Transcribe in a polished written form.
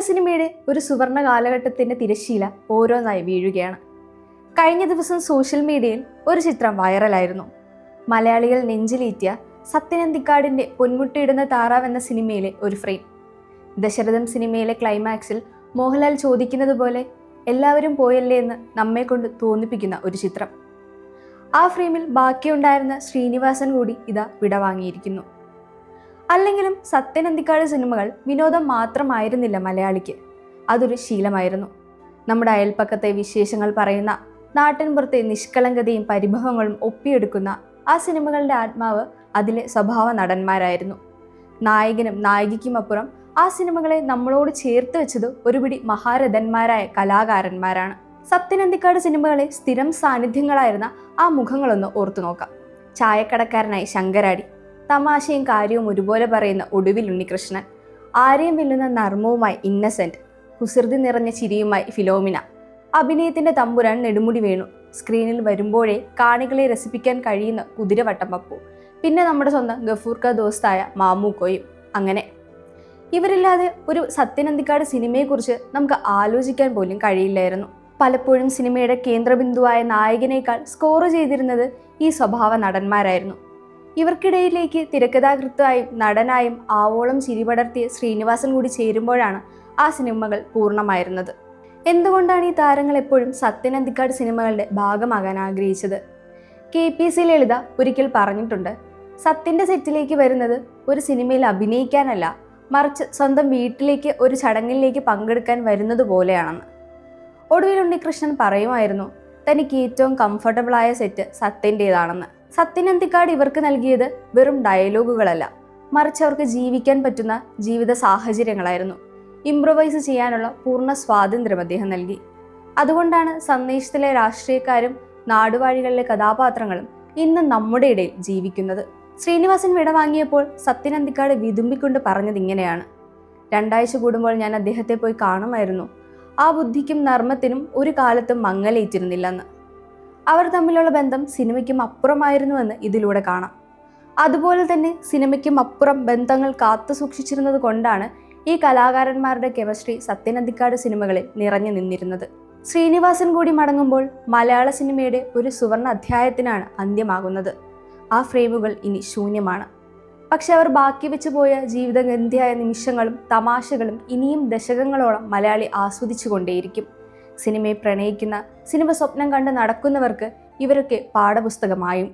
സിനിമയുടെ ഒരു സുവർണ കാലഘട്ടത്തിന്റെ തിരശ്ശീല ഓരോന്നായി വീഴുകയാണ്. കഴിഞ്ഞ ദിവസം സോഷ്യൽ മീഡിയയിൽ ഒരു ചിത്രം വൈറലായിരുന്നു. മലയാളികൾ നെഞ്ചിലേറ്റിയ സത്യൻ അന്തിക്കാടിന്റെ പൊന്മുട്ടയിടുന്ന താറാവ് എന്ന സിനിമയിലെ ഒരു ഫ്രെയിം. ദശരഥം സിനിമയിലെ ക്ലൈമാക്സിൽ മോഹൻലാൽ ചോദിക്കുന്നത് പോലെ എല്ലാവരും പോയല്ലേ എന്ന് നമ്മെ കൊണ്ട് തോന്നിപ്പിക്കുന്ന ഒരു ചിത്രം. ആ ഫ്രെയിമിൽ ബാക്കിയുണ്ടായിരുന്ന ശ്രീനിവാസൻ കൂടി ഇതാ വിടവാങ്ങിയിരിക്കുന്നു. അല്ലെങ്കിലും സത്യൻ അന്തിക്കാട് സിനിമകൾ വിനോദം മാത്രമായിരുന്നില്ല മലയാളിക്ക്, അതൊരു ശീലമായിരുന്നു. നമ്മുടെ അയൽപ്പക്കത്തെ വിശേഷങ്ങൾ പറയുന്ന, നാട്ടിൻപുറത്തെ നിഷ്കളങ്കതയും പരിഭവങ്ങളും ഒപ്പിയെടുക്കുന്ന ആ സിനിമകളുടെ ആത്മാവ് അതിലെ സ്വഭാവ നടന്മാരായിരുന്നു. നായകനും നായികയ്ക്കുമപ്പുറം ആ സിനിമകളെ നമ്മളോട് ചേർത്ത് വെച്ചത് ഒരുപിടി മഹാരഥന്മാരായ കലാകാരന്മാരാണ്. സത്യൻ അന്തിക്കാട് സിനിമകളെ സ്ഥിരം സാന്നിധ്യങ്ങളായിരുന്ന ആ മുഖങ്ങളൊന്ന് ഓർത്തു നോക്കാം. ചായക്കടക്കാരനായി ശങ്കരാടി, തമാശയും കാര്യവും ഒരുപോലെ പറയുന്ന ഒടുവിൽ ഉണ്ണികൃഷ്ണൻ, ആരെയും വെല്ലുന്ന നർമ്മവുമായി ഇന്നസെന്റ്, കുസൃതി നിറഞ്ഞ ചിരിയുമായി ഫിലോമിന, അഭിനയത്തിന്റെ തമ്പുരാൻ നെടുമുടി വേണു, സ്ക്രീനിൽ വരുമ്പോഴേ കാണികളെ രസിപ്പിക്കാൻ കഴിയുന്ന കുതിരവട്ടം പപ്പു, പിന്നെ നമ്മുടെ സ്വന്തം ഗഫൂർക്ക ദോസ്തായ മാമൂക്കോയും. അങ്ങനെ ഇവരില്ലാതെ ഒരു സത്യൻ അന്തിക്കാട് സിനിമയെക്കുറിച്ച് നമുക്ക് ആലോചിക്കാൻ പോലും കഴിയില്ലായിരുന്നു. പലപ്പോഴും സിനിമയുടെ കേന്ദ്രബിന്ദുവായ നായകനേക്കാൾ സ്കോർ ചെയ്തിരുന്നത് ഈ സ്വഭാവ നടന്മാരായിരുന്നു. ഇവർക്കിടയിലേക്ക് തിരക്കഥാകൃത്തായും നടനായും ആവോളം ചിരിപടർത്തിയ ശ്രീനിവാസൻ കൂടി ചേരുമ്പോഴാണ് ആ സിനിമകൾ പൂർണ്ണമായിരുന്നത്. എന്തുകൊണ്ടാണ് ഈ താരങ്ങൾ എപ്പോഴും സത്യൻ അന്തിക്കാട് സിനിമകളുടെ ഭാഗമാകാൻ ആഗ്രഹിച്ചത്? KPC ലളിത ഒരിക്കൽ പറഞ്ഞിട്ടുണ്ട്, സത്യന്റെ സെറ്റിലേക്ക് വരുന്നത് ഒരു സിനിമയിൽ അഭിനയിക്കാനല്ല, മറിച്ച് സ്വന്തം വീട്ടിലേക്ക് ഒരു ചടങ്ങിലേക്ക് പങ്കെടുക്കാൻ വരുന്നത് പോലെയാണെന്ന്. ഒടുവിൽ ഉണ്ണികൃഷ്ണൻ പറയുമായിരുന്നു, തനിക്ക് ഏറ്റവും കംഫർട്ടബിളായ സെറ്റ് സത്യൻ്റേതാണെന്ന്. സത്യൻ അന്തിക്കാട് ഇവർക്ക് നൽകിയത് വെറും ഡയലോഗുകളല്ല, മറിച്ച് അവർക്ക് ജീവിക്കാൻ പറ്റുന്ന ജീവിത സാഹചര്യങ്ങളായിരുന്നു. ഇംപ്രൊവൈസ് ചെയ്യാനുള്ള പൂർണ്ണ സ്വാതന്ത്ര്യം അദ്ദേഹം നൽകി. അതുകൊണ്ടാണ് സന്ദേശത്തിലെ രാഷ്ട്രീയക്കാരും നാടുവാഴികളിലെ കഥാപാത്രങ്ങളും ഇന്ന് നമ്മുടെ ഇടയിൽ ജീവിക്കുന്നത്. ശ്രീനിവാസൻ വിടവാങ്ങിയപ്പോൾ സത്യൻ അന്തിക്കാട് വിതുമ്പിക്കൊണ്ട് പറഞ്ഞത് ഇങ്ങനെയാണ്: 2 ആഴ്ച കൂടുമ്പോൾ ഞാൻ അദ്ദേഹത്തെ പോയി കാണുമായിരുന്നു. ആ ബുദ്ധിക്കും നർമ്മത്തിനും ഒരു കാലത്തും മങ്ങലേറ്റിരുന്നില്ലെന്ന്. അവർ തമ്മിലുള്ള ബന്ധം സിനിമയ്ക്കും അപ്പുറമായിരുന്നുവെന്ന് ഇതിലൂടെ കാണാം. അതുപോലെ തന്നെ സിനിമയ്ക്കും അപ്പുറം ബന്ധങ്ങൾ കാത്തു സൂക്ഷിച്ചിരുന്നത് കൊണ്ടാണ് ഈ കലാകാരന്മാരുടെ കെമിസ്ട്രി സത്യൻ അന്തിക്കാട് സിനിമകളിൽ നിറഞ്ഞു നിന്നിരുന്നത്. ശ്രീനിവാസൻ കൂടി മടങ്ങുമ്പോൾ മലയാള സിനിമയുടെ ഒരു സുവർണ അധ്യായത്തിനാണ് അന്ത്യമാകുന്നത്. ആ ഫ്രെയിമുകൾ ഇനി ശൂന്യമാണ്. പക്ഷെ അവർ ബാക്കി വെച്ചു പോയ ജീവിതഗന്ധിയായ നിമിഷങ്ങളും തമാശകളും ഇനിയും ദശകങ്ങളോളം മലയാളി ആസ്വദിച്ചു കൊണ്ടേയിരിക്കും. സിനിമയെ പ്രണയിക്കുന്ന, സിനിമ സ്വപ്നം കണ്ട് നടക്കുന്നവർക്ക് ഇവരൊക്കെ പാഠപുസ്തകമായും.